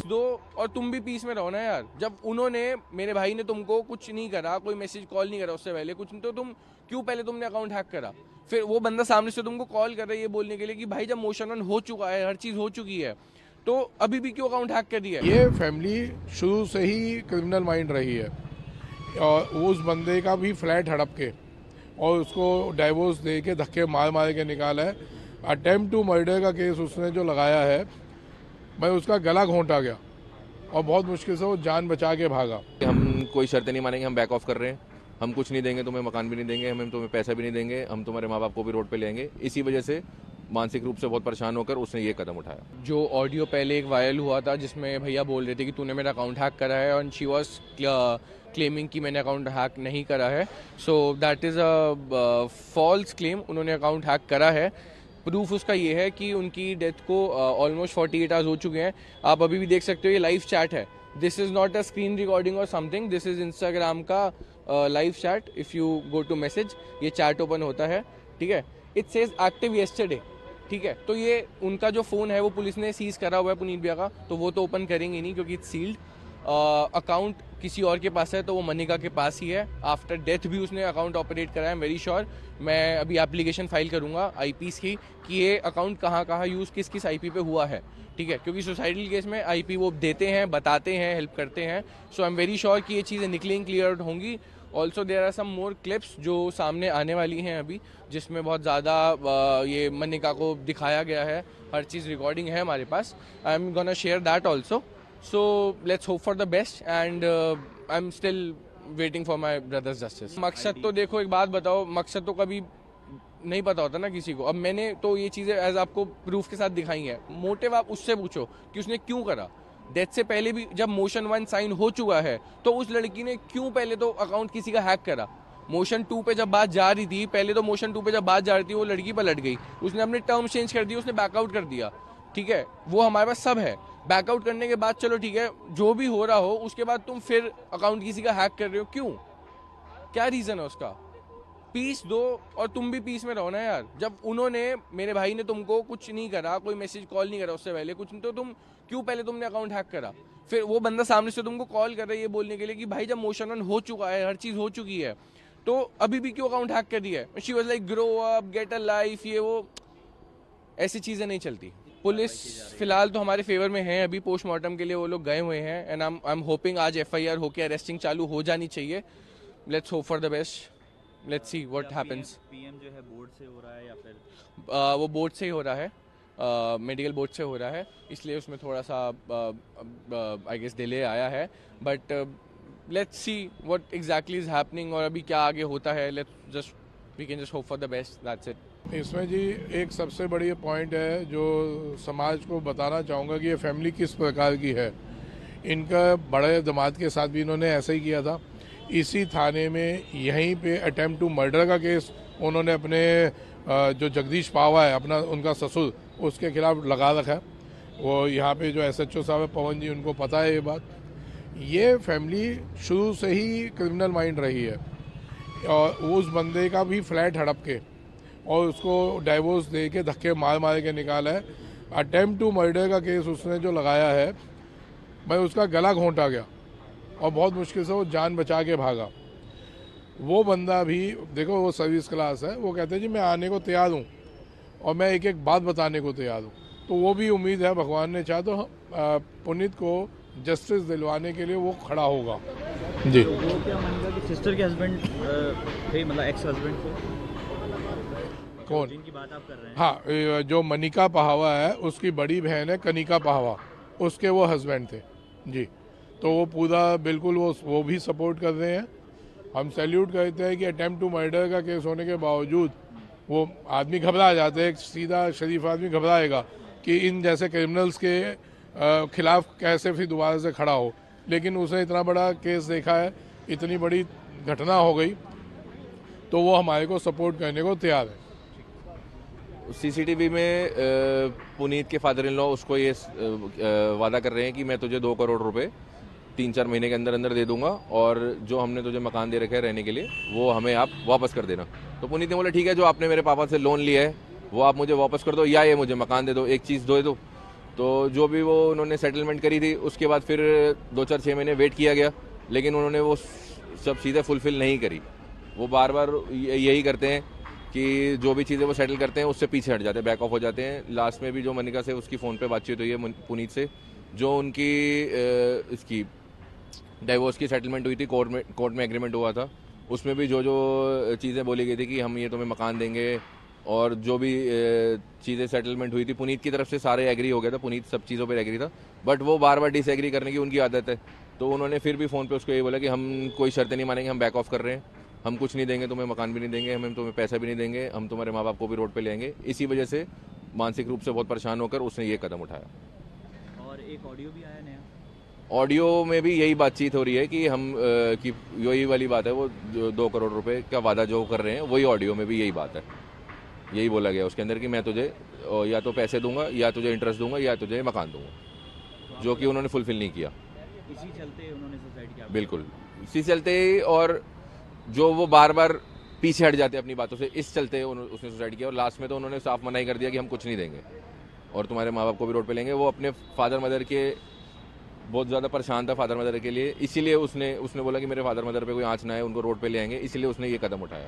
Piece दो और तुम भी पीस में रहो ना यार। जब उन्होंने, मेरे भाई ने तुमको कुछ नहीं करा, कोई मैसेज कॉल नहीं करा उससे पहले कुछ, तो तुम क्यों पहले तुमने अकाउंट हैक करा? फिर वो बंदा सामने से तुमको कॉल कर रहा है ये बोलने के लिए कि भाई जब मोशन ऑन हो चुका है, हर चीज़ हो चुकी है, तो अभी भी क्यों अकाउंट हैक कर दिया है? ये फैमिली शुरू से ही क्रिमिनल माइंड रही है और उस बंदे का भी फ्लैट हड़प के और उसको डाइवोर्स दे के धक्के मार मार के निकाला है। अटेम्प्ट टू मर्डर का केस उसने जो लगाया है, मैं उसका गला घोंटा गया और बहुत मुश्किल से वो जान बचा के भागा। हम कोई शर्तें नहीं मानेंगे, हम बैक ऑफ कर रहे हैं, हम कुछ नहीं देंगे, तुम्हें मकान भी नहीं देंगे, हम तुम्हें पैसा भी नहीं देंगे, हम तुम्हारे माँ बाप को भी रोड पे लेंगे। इसी वजह से मानसिक रूप से बहुत परेशान होकर उसने ये कदम उठाया। जो ऑडियो पहले एक वायरल हुआ था जिसमें भैया बोल रहे थे कि तूने मेरा अकाउंट हैक करा है, और शी वॉज क्लेमिंग कि मैंने अकाउंट हैक नहीं करा है। So that is a false claim. उन्होंने अकाउंट हैक करा है। प्रूफ उसका ये है कि उनकी डेथ को ऑलमोस्ट 48 आवर्स हो चुके हैं। आप अभी भी देख सकते हो, ये लाइव चैट है। This is not a screen recording और समथिंग, दिस इज़ इंस्टाग्राम का live chat. If you go to message, ये चैट ओपन होता है, ठीक है। इट सेज एक्टिव येस्टरडे, ठीक है। तो ये उनका जो फ़ोन है वो पुलिस ने सीज करा हुआ है पुनीत भैया का, तो वो तो ओपन करेंगे नहीं क्योंकि इट्स सील्ड। अकाउंट किसी और के पास है, तो वो मनिका के पास ही है। आफ्टर डेथ भी उसने अकाउंट ऑपरेट करा है, वेरी श्योर। मैं अभी एप्लीकेशन फाइल करूंगा आईपीस की कि ये अकाउंट कहाँ कहाँ यूज़ किस किस आईपी पे हुआ है, ठीक है। क्योंकि सुसाइडल केस में आईपी वो देते हैं, बताते हैं, हेल्प करते हैं। So I am very sure कि ये चीज़ें निकलेंगी, क्लियर आउट होंगी। Also there are some more clips जो सामने आने वाली हैं अभी, जिसमें बहुत ज़्यादा ये मनिका को दिखाया गया है। हर चीज़ रिकॉर्डिंग है हमारे पास। I am gonna share that also. So let's hope for the best and I am still waiting for my brother's justice. मकसद तो देखो, एक बात बताओ, मकसद तो कभी नहीं पता होता ना किसी को। अब मैंने तो ये चीज़ें एज आपको प्रूफ के साथ दिखाई हैं। मोटिव आप उससे पूछो कि उसने क्यों करा। डेथ से पहले भी जब मोशन 1 साइन हो चुका है, तो उस लड़की ने क्यों पहले तो अकाउंट किसी का हैक करा? मोशन 2 पे जब बात जा रही थी, पहले तो मोशन 2 पे जब बात जा रही थी, वो लड़की पलट गई, उसने अपने टर्म्स चेंज कर दिए, उसने बैकआउट कर दिया, ठीक है। वो हमारे पास सब है। बैकआउट करने के बाद चलो ठीक है, जो भी हो रहा हो, उसके बाद तुम फिर अकाउंट किसी का हैक कर रहे हो, क्यों? क्या रीज़न है उसका? पीस दो और तुम भी पीस में रहो ना यार। जब उन्होंने, मेरे भाई ने तुमको कुछ नहीं करा, कोई मैसेज कॉल नहीं करा उससे पहले कुछ, तो तुम क्यों पहले तुमने अकाउंट हैक करा? फिर वो बंदा सामने से तुमको कॉल कर रहा है ये बोलने के लिए कि भाई जब मोशन ऑन हो चुका है, हर चीज़ हो चुकी है, तो अभी भी क्यों अकाउंट हैक कर दिया है? She was like grow up, get a life, ये वो ऐसी चीज़ें नहीं चलती। पुलिस फिलहाल तो हमारे फेवर में है। अभी पोस्टमार्टम के लिए वो लोग गए हुए हैं एंड आई एम होपिंग आज एफआईआर होके अरेस्टिंग चालू हो जानी चाहिए। Let's hope for the best, let's see what happens. PM जो है बोर्ड से हो रहा है या फिर वो बोर्ड से ही हो रहा है, मेडिकल बोर्ड से हो रहा है, इसलिए उसमें थोड़ा सा आई गेस डिले आया है। But let's see what exactly is happening और अभी क्या आगे होता है। Let's just we can just hope for the best, that's it. इसमें जी एक सबसे बड़ी पॉइंट है जो समाज को बताना चाहूँगा कि ये फैमिली किस प्रकार की है। इनका बड़े दामाद के साथ भी इन्होंने ऐसा ही किया था। इसी थाने में यहीं पे अटेम्प्ट टू मर्डर का केस उन्होंने अपने जो जगदीश पावा है, अपना उनका ससुर, उसके खिलाफ लगा रखा है। वो यहाँ पे जो एसएचओ साहब है पवन जी, उनको पता है ये बात। ये फैमिली शुरू से ही क्रिमिनल माइंड रही है और उस बंदे का भी फ्लैट हड़प के और उसको डाइवोर्स दे के धक्के मार मार के निकाला है। अटेम्प्ट टू मर्डर का केस उसने जो लगाया है, मैं उसका गला घोंटा गया और बहुत मुश्किल से वो जान बचा के भागा। वो बंदा भी देखो, वो सर्विस क्लास है, वो कहते हैं जी मैं आने को तैयार हूँ और मैं एक एक बात बताने को तैयार हूँ। तो वो भी उम्मीद है, भगवान ने चाहा तो पुनीत को जस्टिस दिलवाने के लिए वो खड़ा होगा जी। तो वो क्या मानेगा कि सिस्टर के हस्बैंड थे, मतलब एक्स हस्बैंड थे? कौन? जिनकी बात आप कर रहे हैं? हाँ, जो मनिका पहावा है उसकी बड़ी बहन है कनिका पहावा, उसके वो हस्बैंड थे जी। तो वो पूरा बिल्कुल वो भी सपोर्ट कर रहे हैं। हम सैल्यूट करते हैं कि अटेम्प्ट टू मर्डर का केस होने के बावजूद वो आदमी घबरा जाते हैं। सीधा शरीफ आदमी घबराएगा कि इन जैसे क्रिमिनल्स के खिलाफ कैसे फिर दोबारा से खड़ा हो, लेकिन उसने इतना बड़ा केस देखा है, इतनी बड़ी घटना हो गई, तो वो हमारे को सपोर्ट करने को तैयार है। सीसीटीवी में पुनीत के फादर इन लॉ उसको ये वादा कर रहे हैं कि मैं तुझे 2 करोड़ रुपए 3-4 महीने के अंदर अंदर दे दूंगा और जो हमने तुझे मकान दे रखे हैं रहने के लिए वो हमें आप वापस कर देना। तो पुनीत ने बोला ठीक है, जो आपने मेरे पापा से लोन लिया है वो आप मुझे वापस कर दो या ये मुझे मकान दे दो, एक चीज़ दे दो। तो जो भी वो उन्होंने सेटलमेंट करी थी उसके बाद फिर 2-4-6 महीने वेट किया गया, लेकिन उन्होंने वो सब चीज़ें फुलफ़िल नहीं करी। वो बार बार यही करते हैं कि जो भी चीज़ें वो सेटल करते हैं उससे पीछे हट जाते हैं, बैक ऑफ हो जाते हैं। लास्ट में भी जो मनिका से उसकी फ़ोन पे बातचीत हुई है पुनीत से, जो उनकी इसकी डाइवोर्स की सेटलमेंट हुई थी, कोर्ट में एग्रीमेंट हुआ था, उसमें भी जो जो चीज़ें बोली गई थी कि हम ये तुम्हें मकान देंगे और जो भी चीज़ें सेटलमेंट हुई थी पुनीत की तरफ से सारे एग्री हो गया था, पुनीत सब चीज़ों पर एग्री था, बट वो बार बार डिसएग्री करने की उनकी आदत है। तो उन्होंने फिर भी फ़ोन पे उसको ये बोला कि हम कोई शर्तें नहीं मानेंगे, हम बैक ऑफ कर रहे हैं, हम कुछ नहीं देंगे तुम्हें, मकान भी नहीं देंगे, हम तुम्हें पैसा भी नहीं देंगे, हम तुम्हारे माँ बाप को भी रोड पे ले आएंगे। इसी वजह से मानसिक रूप से बहुत परेशान होकर उसने ये कदम उठाया। और एक ऑडियो भी आया नया। ऑडियो में भी यही बातचीत हो रही है कि हम कि यही वाली बात है, वो जो 2 करोड़ रुपए का वादा जो कर रहे हैं वही ऑडियो में भी यही बात है, यही बोला गया उसके अंदर कि मैं तुझे या तो पैसे दूंगा या तुझे इंटरेस्ट दूंगा या तुझे मकान दूंगा, जो कि उन्होंने फुलफिल नहीं किया। इसी चलते उन्होंने सुसाइड किया। बिल्कुल इसी चलते, और जो वो बार बार पीछे हट जाते अपनी बातों से, इस चलते उसने सुसाइड किया। और लास्ट में तो उन्होंने साफ मना ही कर दिया कि हम कुछ नहीं देंगे और तुम्हारे माँ बाप को भी रोड पे लेंगे। वो अपने फादर मदर के बहुत ज़्यादा परेशान था, फादर मदर के लिए, इसीलिए उसने बोला कि मेरे फादर मदर पे कोई आँच ना आए, उनको रोड पे ले आएंगे, इसीलिए उसने ये कदम उठाया।